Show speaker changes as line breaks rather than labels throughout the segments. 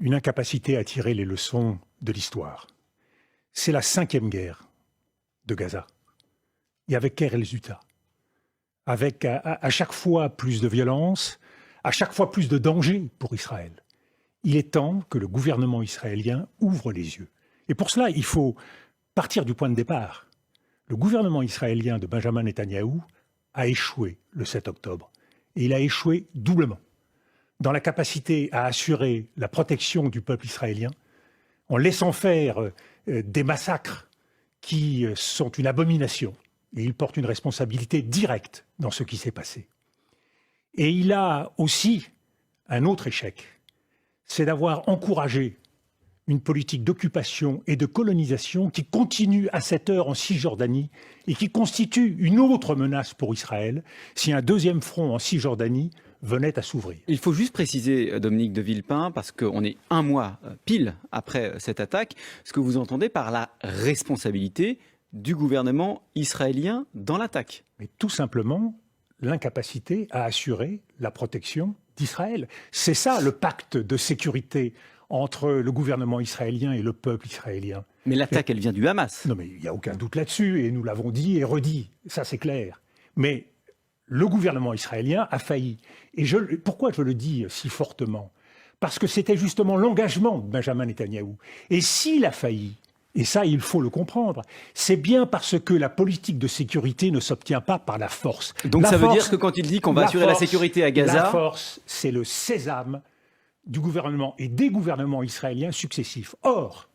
une incapacité à tirer les leçons de l'histoire. C'est la 5e guerre de Gaza. Et avec quel résultat? Avec à chaque fois plus de violence, à chaque fois plus de danger pour Israël. Il est temps que le gouvernement israélien ouvre les yeux. Et pour cela, il faut partir du point de départ. Le gouvernement israélien de Benjamin Netanyahou a échoué le 7 octobre. Et il a échoué doublement. Dans la capacité à assurer la protection du peuple israélien, en laissant faire des massacres qui sont une abomination. Et il porte une responsabilité directe dans ce qui s'est passé. Et il a aussi un autre échec, c'est d'avoir encouragé une politique d'occupation et de colonisation qui continue à cette heure en Cisjordanie et qui constitue une autre menace pour Israël si un deuxième front en Cisjordanie venait à s'ouvrir.
Il faut juste préciser, Dominique de Villepin, parce qu'on est un mois pile après cette attaque, ce que vous entendez par la responsabilité du gouvernement israélien dans l'attaque.
Mais tout simplement l'incapacité à assurer la protection d'Israël. C'est ça le pacte de sécurité entre le gouvernement israélien et le peuple israélien.
Mais l'attaque, elle vient du Hamas.
Non, mais il n'y a aucun doute là-dessus, et nous l'avons dit et redit, ça c'est clair. Mais le gouvernement israélien a failli. Et pourquoi je le dis si fortement? Parce que c'était justement l'engagement de Benjamin Netanyahou. Et s'il a failli, et ça il faut le comprendre, c'est bien parce que la politique de sécurité ne s'obtient pas par la force.
Donc ça veut dire que quand il dit qu'on va assurer la sécurité à Gaza...
La force, c'est le sésame du gouvernement et des gouvernements israéliens successifs. Or,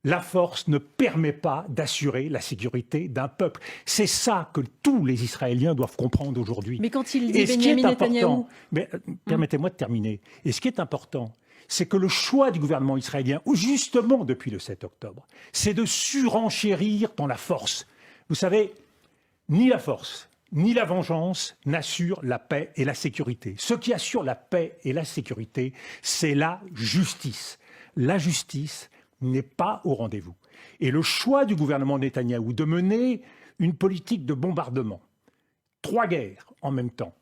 la force ne permet pas d'assurer la sécurité d'un peuple. C'est ça que tous les Israéliens doivent comprendre aujourd'hui.
Mais quand il dit Benjamin Netanyahou...
Permettez-moi de terminer. Et ce qui est important, c'est que le choix du gouvernement israélien, justement depuis le 7 octobre, c'est de surenchérir dans la force. Vous savez, ni la force, ni la vengeance n'assurent la paix et la sécurité. Ce qui assure la paix et la sécurité, c'est la justice. La justice n'est pas au rendez-vous. Et le choix du gouvernement Netanyahou de mener une politique de bombardement, 3 guerres en même temps,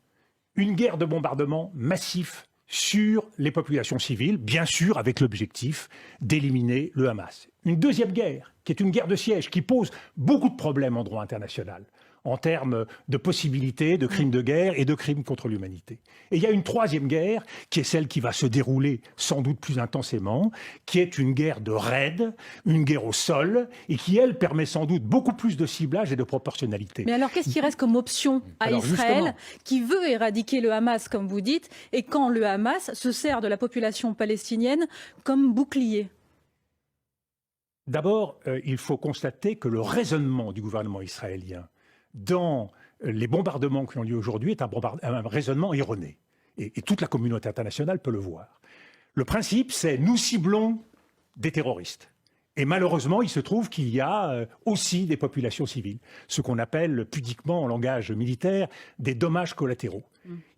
une guerre de bombardement massif sur les populations civiles, bien sûr avec l'objectif d'éliminer le Hamas. Une deuxième guerre, qui est une guerre de siège, qui pose beaucoup de problèmes en droit international, en termes de possibilités de crimes de guerre et de crimes contre l'humanité. Et il y a une troisième guerre, qui est celle qui va se dérouler sans doute plus intensément, qui est une guerre de raid, une guerre au sol, et qui, elle, permet sans doute beaucoup plus de ciblage et de proportionnalité.
Mais alors, qu'est-ce qui reste comme option à Israël, qui veut éradiquer le Hamas, comme vous dites, et quand le Hamas se sert de la population palestinienne comme bouclier?
D'abord, il faut constater que le raisonnement du gouvernement israélien dans les bombardements qui ont lieu aujourd'hui est un raisonnement erroné. Et toute la communauté internationale peut le voir. Le principe, c'est nous ciblons des terroristes. Et malheureusement, il se trouve qu'il y a aussi des populations civiles, ce qu'on appelle pudiquement en langage militaire des dommages collatéraux.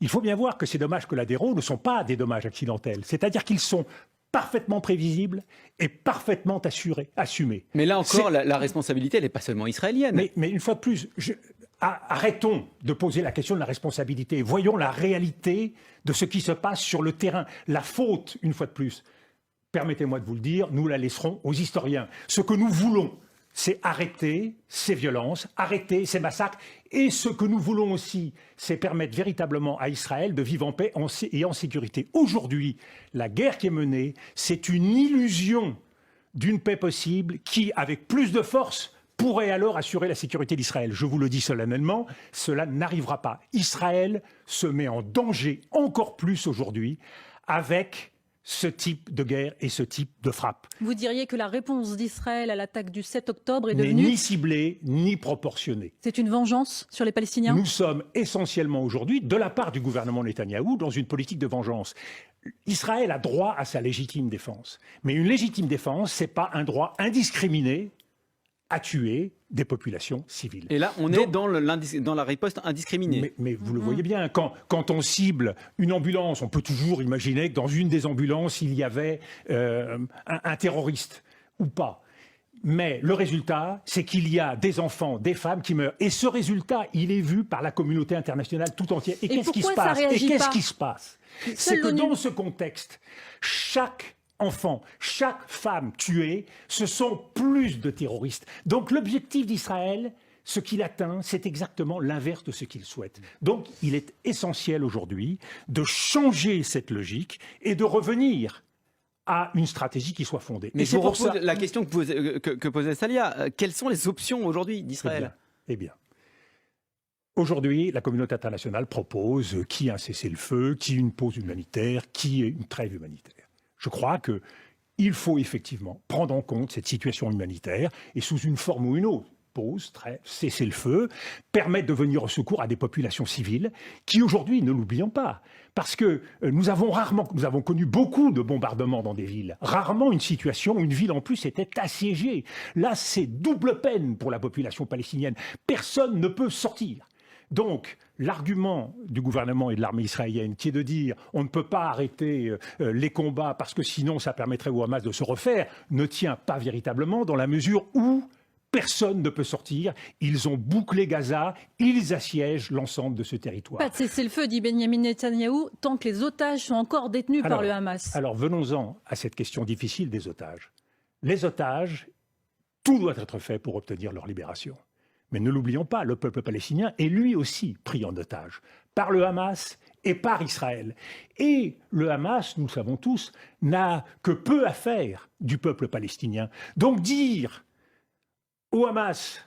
Il faut bien voir que ces dommages collatéraux ne sont pas des dommages accidentels, c'est-à-dire qu'ils sont parfaitement prévisible et parfaitement assumé.
Mais là encore, la responsabilité, elle n'est pas seulement israélienne.
Mais une fois de plus, arrêtons de poser la question de la responsabilité. Voyons la réalité de ce qui se passe sur le terrain. La faute, une fois de plus, permettez-moi de vous le dire, nous la laisserons aux historiens. Ce que nous voulons, c'est arrêter ces violences, arrêter ces massacres. Et ce que nous voulons aussi, c'est permettre véritablement à Israël de vivre en paix et en sécurité. Aujourd'hui, la guerre qui est menée, c'est une illusion d'une paix possible qui, avec plus de force, pourrait alors assurer la sécurité d'Israël. Je vous le dis solennellement, cela n'arrivera pas. Israël se met en danger encore plus aujourd'hui avec ce type de guerre et ce type de frappe.
Vous diriez que la réponse d'Israël à l'attaque du 7 octobre est devenue...
ni ciblée, ni proportionnée.
C'est une vengeance sur les Palestiniens?
Nous sommes essentiellement aujourd'hui, de la part du gouvernement Netanyahou, dans une politique de vengeance. Israël a droit à sa légitime défense. Mais une légitime défense, ce n'est pas un droit indiscriminé à tuer des populations civiles.
Et là, on est dans la riposte indiscriminée.
Mais vous le voyez bien, quand on cible une ambulance, on peut toujours imaginer que dans une des ambulances, il y avait un terroriste ou pas. Mais le résultat, c'est qu'il y a des enfants, des femmes qui meurent. Et ce résultat, il est vu par la communauté internationale tout entière. Et qu'est-ce qui se passe? C'est que dans ce contexte, chaque enfant, chaque femme tuée, ce sont plus de terroristes. Donc l'objectif d'Israël, ce qu'il atteint, c'est exactement l'inverse de ce qu'il souhaite. Donc il est essentiel aujourd'hui de changer cette logique et de revenir à une stratégie qui soit fondée.
Mais je vous repose la question que posait Salia. Quelles sont les options aujourd'hui d'Israël ?
Eh bien, aujourd'hui, la communauté internationale propose qui un cessez-le-feu, qui une pause humanitaire, qui une trêve humanitaire. Je crois qu'il faut effectivement prendre en compte cette situation humanitaire et sous une forme ou une autre, pause, trêve, cessez-le-feu, permettre de venir au secours à des populations civiles qui aujourd'hui, ne l'oublions pas, parce que nous avons connu beaucoup de bombardements dans des villes, rarement une situation où une ville en plus était assiégée. Là, c'est double peine pour la population palestinienne. Personne ne peut sortir. Donc, l'argument du gouvernement et de l'armée israélienne qui est de dire on ne peut pas arrêter les combats parce que sinon ça permettrait au Hamas de se refaire, ne tient pas véritablement dans la mesure où personne ne peut sortir. Ils ont bouclé Gaza, ils assiègent l'ensemble de ce territoire.
Pas de cessez-le-feu, dit Benyamin Netanyahou, tant que les otages sont encore détenus par le Hamas.
Alors venons-en à cette question difficile des otages. Les otages, tout doit être fait pour obtenir leur libération. Mais ne l'oublions pas, le peuple palestinien est lui aussi pris en otage par le Hamas et par Israël. Et le Hamas, nous le savons tous, n'a que peu à faire du peuple palestinien. Donc dire au Hamas,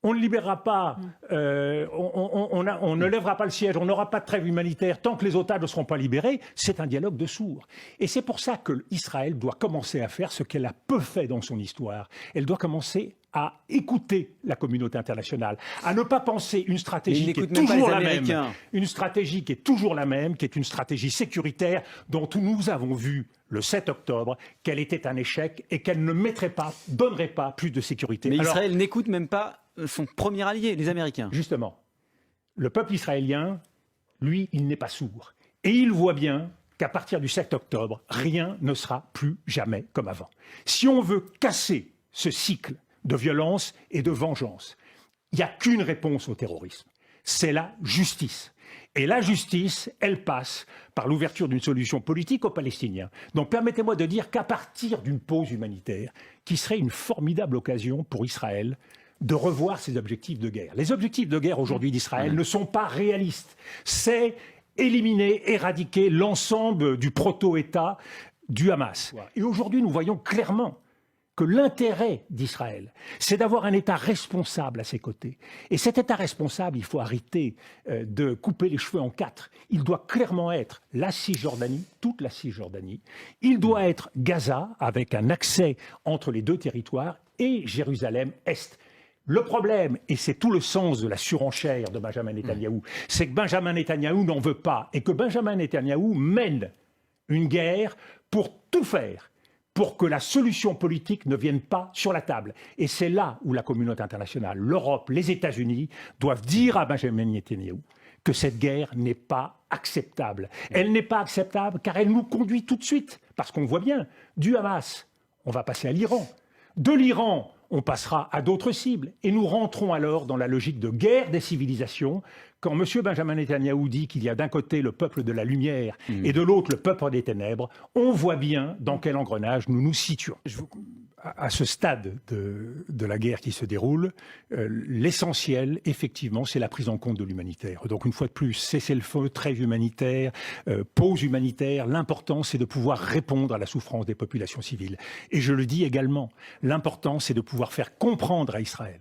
on ne libérera pas, on ne lèvera pas le siège, on n'aura pas de trêve humanitaire tant que les otages ne seront pas libérés, c'est un dialogue de sourds. Et c'est pour ça que Israël doit commencer à faire ce qu'elle a peu fait dans son histoire. Elle doit commencer à écouter la communauté internationale, à ne pas penser une stratégie qui est toujours la même, une stratégie qui est toujours la même, qui est une stratégie sécuritaire dont nous avons vu le 7 octobre qu'elle était un échec et qu'elle ne donnerait pas plus de sécurité.
Mais Israël n'écoute même pas son premier allié, les Américains.
Justement, le peuple israélien, lui, il n'est pas sourd. Et il voit bien qu'à partir du 7 octobre, rien ne sera plus jamais comme avant. Si on veut casser ce cycle de violence et de vengeance, il n'y a qu'une réponse au terrorisme, c'est la justice. Et la justice, elle passe par l'ouverture d'une solution politique aux Palestiniens. Donc permettez-moi de dire qu'à partir d'une pause humanitaire, qui serait une formidable occasion pour Israël de revoir ses objectifs de guerre. Les objectifs de guerre aujourd'hui d'Israël ne sont pas réalistes. C'est éliminer, éradiquer l'ensemble du proto-État du Hamas. Et aujourd'hui, nous voyons clairement que l'intérêt d'Israël, c'est d'avoir un État responsable à ses côtés. Et cet État responsable, il faut arrêter de couper les cheveux en quatre. Il doit clairement être la Cisjordanie, toute la Cisjordanie. Il doit être Gaza, avec un accès entre les deux territoires, et Jérusalem-Est. Le problème, et c'est tout le sens de la surenchère de Benjamin Netanyahou, c'est que Benjamin Netanyahou n'en veut pas, et que Benjamin Netanyahou mène une guerre pour tout faire pour que la solution politique ne vienne pas sur la table. Et c'est là où la communauté internationale, l'Europe, les États-Unis doivent dire à Benjamin Netanyahou que cette guerre n'est pas acceptable. Elle n'est pas acceptable car elle nous conduit tout de suite, parce qu'on voit bien, du Hamas, on va passer à l'Iran. De l'Iran, on passera à d'autres cibles. Et nous rentrons alors dans la logique de guerre des civilisations. Quand M. Benjamin Netanyahou dit qu'il y a d'un côté le peuple de la lumière et de l'autre le peuple des ténèbres, on voit bien dans quel engrenage nous nous situons. À ce stade de la guerre qui se déroule, l'essentiel, effectivement, c'est la prise en compte de l'humanitaire. Donc, une fois de plus, cessez-le-feu, trêve humanitaire, pause humanitaire. L'important, c'est de pouvoir répondre à la souffrance des populations civiles. Et je le dis également, l'important, c'est de pouvoir faire comprendre à Israël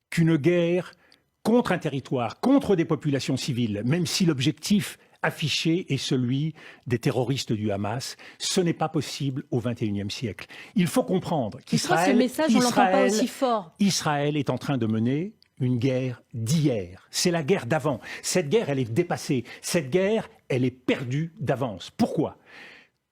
qu'une guerre contre un territoire, contre des populations civiles, même si l'objectif affiché est celui des terroristes du Hamas. Ce n'est pas possible au XXIe siècle. Il faut comprendre qu'Israël est en train de mener une guerre d'hier. C'est la guerre d'avant. Cette guerre, elle est dépassée. Cette guerre, elle est perdue d'avance. Pourquoi ?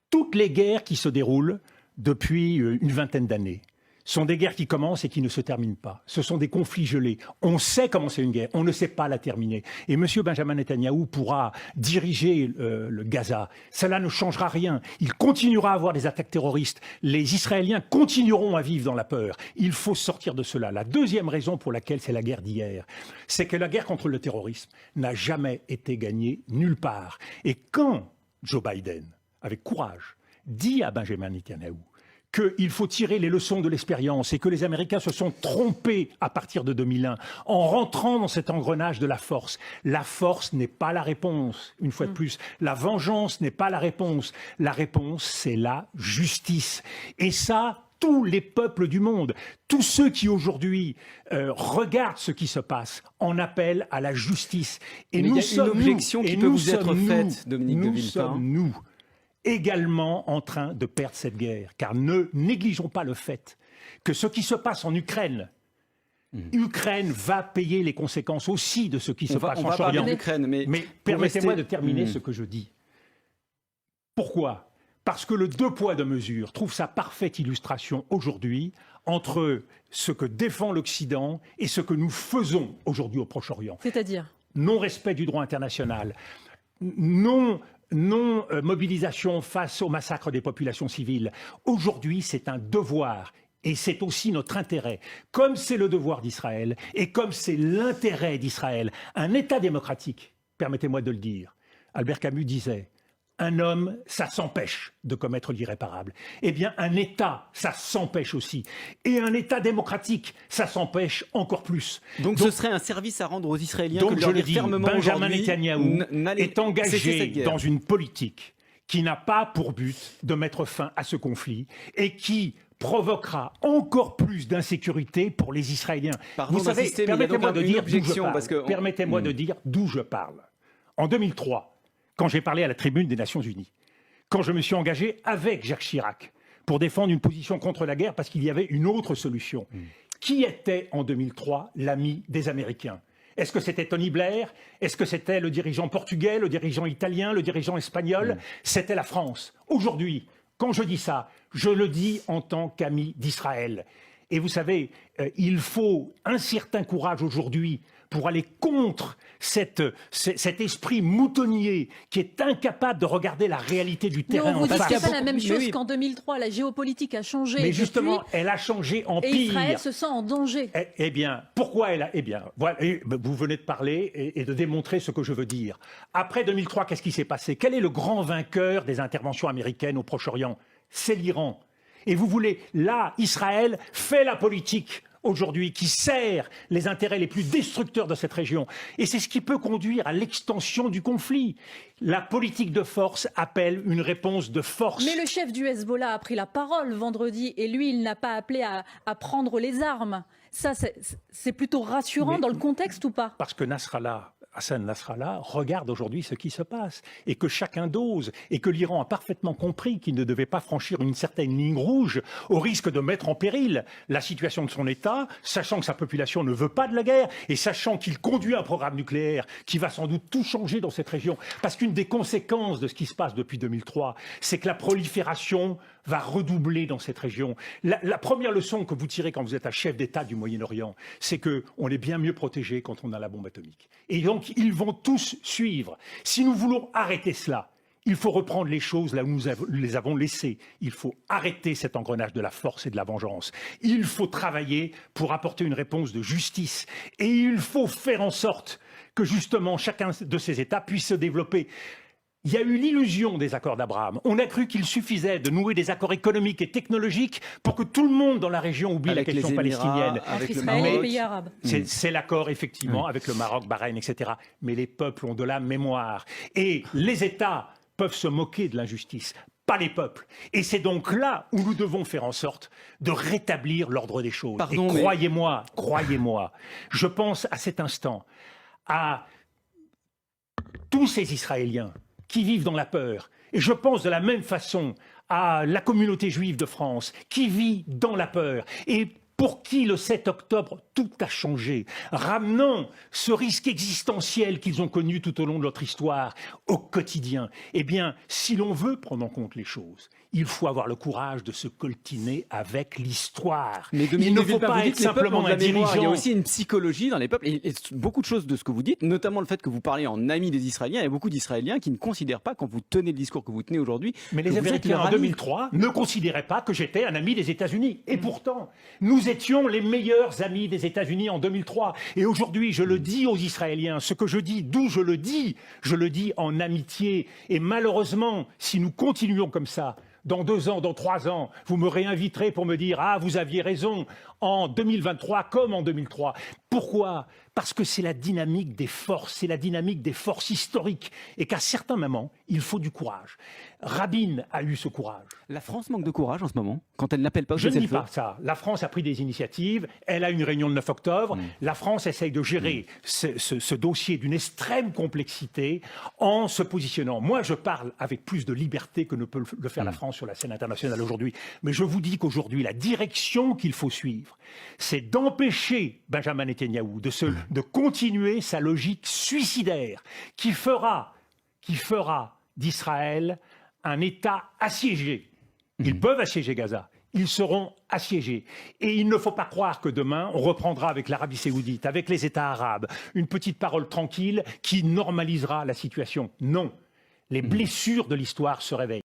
Toutes les guerres qui se déroulent depuis une vingtaine d'années sont des guerres qui commencent et qui ne se terminent pas. Ce sont des conflits gelés. On sait comment c'est une guerre, on ne sait pas la terminer. Et M. Benjamin Netanyahou pourra diriger le Gaza. Cela ne changera rien. Il continuera à avoir des attaques terroristes. Les Israéliens continueront à vivre dans la peur. Il faut sortir de cela. La deuxième raison pour laquelle c'est la guerre d'hier, c'est que la guerre contre le terrorisme n'a jamais été gagnée nulle part. Et quand Joe Biden, avec courage, dit à Benjamin Netanyahou qu'il faut tirer les leçons de l'expérience et que les Américains se sont trompés à partir de 2001 en rentrant dans cet engrenage de la force. La force n'est pas la réponse, une fois de plus. La vengeance n'est pas la réponse. La réponse, c'est la justice. Et ça, tous les peuples du monde, tous ceux qui aujourd'hui regardent ce qui se passe, en appellent à la justice.
Et nous sommes une objection qui peut vous être faite, Dominique de Villepin.
Nous sommes, nous, également en train de perdre cette guerre. Car ne négligeons pas le fait que ce qui se passe en Ukraine, Ukraine va payer les conséquences aussi de ce qui se passe en Orient. Mais permettez-moi de terminer ce que je dis. Pourquoi ? Parce que le deux poids deux mesures trouve sa parfaite illustration aujourd'hui entre ce que défend l'Occident et ce que nous faisons aujourd'hui au Proche-Orient.
C'est-à-dire ?
Non-respect du droit international, non-mobilisation face au massacre des populations civiles. Aujourd'hui, c'est un devoir. Et c'est aussi notre intérêt, comme c'est le devoir d'Israël et comme c'est l'intérêt d'Israël. Un État démocratique, permettez-moi de le dire, Albert Camus disait, un homme, ça s'empêche de commettre l'irréparable. Eh bien, un État, ça s'empêche aussi. Et un État démocratique, ça s'empêche encore plus.
Donc ce serait un service à rendre aux Israéliens que de
je
leur
le
dire
dis,
fermement
Benjamin
aujourd'hui,
Netanyahou est engagé dans une politique qui n'a pas pour but de mettre fin à ce conflit et qui provoquera encore plus d'insécurité pour les Israéliens.
Pardon,
vous savez, permettez-moi de dire d'où je parle.
parce que
Permettez-moi de dire d'où je parle. En 2003, quand j'ai parlé à la tribune des Nations Unies, quand je me suis engagé avec Jacques Chirac pour défendre une position contre la guerre parce qu'il y avait une autre solution. Qui était en 2003 l'ami des Américains ? Est-ce que c'était Tony Blair ? Est-ce que c'était le dirigeant portugais, le dirigeant italien, le dirigeant espagnol ? C'était la France. Aujourd'hui, quand je dis ça, je le dis en tant qu'ami d'Israël. Et vous savez, il faut un certain courage aujourd'hui pour aller contre cet esprit moutonnier qui est incapable de regarder la réalité du terrain en face.
Mais on vous dit que ce n'est pas la même chose qu'en 2003. La géopolitique a changé.
Mais justement, elle a changé en pire.
Et Israël se sent en danger.
Eh bien, pourquoi elle a... Eh bien, voilà, vous venez de parler et de démontrer ce que je veux dire. Après 2003, qu'est-ce qui s'est passé ? Quel est le grand vainqueur des interventions américaines au Proche-Orient ? C'est l'Iran. Et vous voulez... Là, Israël fait la politique aujourd'hui, qui sert les intérêts les plus destructeurs de cette région. Et c'est ce qui peut conduire à l'extension du conflit. La politique de force appelle une réponse de force.
Mais le chef du Hezbollah a pris la parole vendredi et lui, il n'a pas appelé à prendre les armes. Ça, c'est plutôt rassurant dans le contexte ou pas ?
Parce que Hassan Nasrallah regarde aujourd'hui ce qui se passe et que chacun dose et que l'Iran a parfaitement compris qu'il ne devait pas franchir une certaine ligne rouge au risque de mettre en péril la situation de son État, sachant que sa population ne veut pas de la guerre et sachant qu'il conduit un programme nucléaire qui va sans doute tout changer dans cette région. Parce qu'une des conséquences de ce qui se passe depuis 2003, c'est que la prolifération va redoubler dans cette région. La première leçon que vous tirez quand vous êtes un chef d'État du Moyen-Orient, c'est qu'on est bien mieux protégé quand on a la bombe atomique. Et donc, ils vont tous suivre. Si nous voulons arrêter cela, il faut reprendre les choses là où nous les avons laissées. Il faut arrêter cet engrenage de la force et de la vengeance. Il faut travailler pour apporter une réponse de justice. Et il faut faire en sorte que justement chacun de ces États puisse se développer. Il y a eu l'illusion des accords d'Abraham. On a cru qu'il suffisait de nouer des accords économiques et technologiques pour que tout le monde dans la région oublie la question palestinienne.
Avec Israël et les pays arabes.
C'est l'accord, effectivement, avec le Maroc, Bahreïn, etc. Mais les peuples ont de la mémoire. Et les États peuvent se moquer de l'injustice, pas les peuples. Et c'est donc là où nous devons faire en sorte de rétablir l'ordre des choses.
Pardon,
et croyez-moi, je pense à cet instant à tous ces Israéliens qui vivent dans la peur. Et je pense de la même façon à la communauté juive de France qui vit dans la peur. Et pour qui le 7 octobre, tout a changé, ramenant ce risque existentiel qu'ils ont connu tout au long de notre histoire au quotidien. Eh bien, si l'on veut prendre en compte les choses, il faut avoir le courage de se coltiner avec l'histoire.
Mais
il ne faut pas être simplement un dirigeant.
Il y a aussi une psychologie dans les peuples et beaucoup de choses de ce que vous dites, notamment le fait que vous parlez en ami des Israéliens. Il y a beaucoup d'Israéliens qui ne considèrent pas, quand vous tenez le discours que vous tenez aujourd'hui...
Mais les Américains en 2003 ne considéraient pas que j'étais un ami des États-Unis. Et pourtant, nous étions les meilleurs amis des États-Unis en 2003. Et aujourd'hui, je le dis aux Israéliens, ce que je dis, d'où je le dis en amitié. Et malheureusement, si nous continuons comme ça, dans 2 ans, dans 3 ans, vous me réinviterez pour me dire « Ah, vous aviez raison, en 2023 comme en 2003 ». Pourquoi ? Parce que c'est la dynamique des forces, c'est la dynamique des forces historiques. Et qu'à certains moments, il faut du courage. Rabin a eu ce courage.
La France manque de courage en ce moment, quand elle n'appelle pas au
Je ne dis
cessez-le-feu.
pas ça. La France a pris des initiatives. Elle a une réunion le 9 octobre. La France essaye de gérer ce dossier d'une extrême complexité en se positionnant. Moi, je parle avec plus de liberté que ne peut le faire la France sur la scène internationale aujourd'hui. Mais je vous dis qu'aujourd'hui, la direction qu'il faut suivre, c'est d'empêcher Benjamin Netanyahou de continuer sa logique suicidaire qui fera d'Israël un État assiégé. Ils peuvent assiéger Gaza. Ils seront assiégés. Et il ne faut pas croire que demain, on reprendra avec l'Arabie Saoudite, avec les États arabes, une petite parole tranquille qui normalisera la situation. Non. Les blessures de l'histoire se réveillent.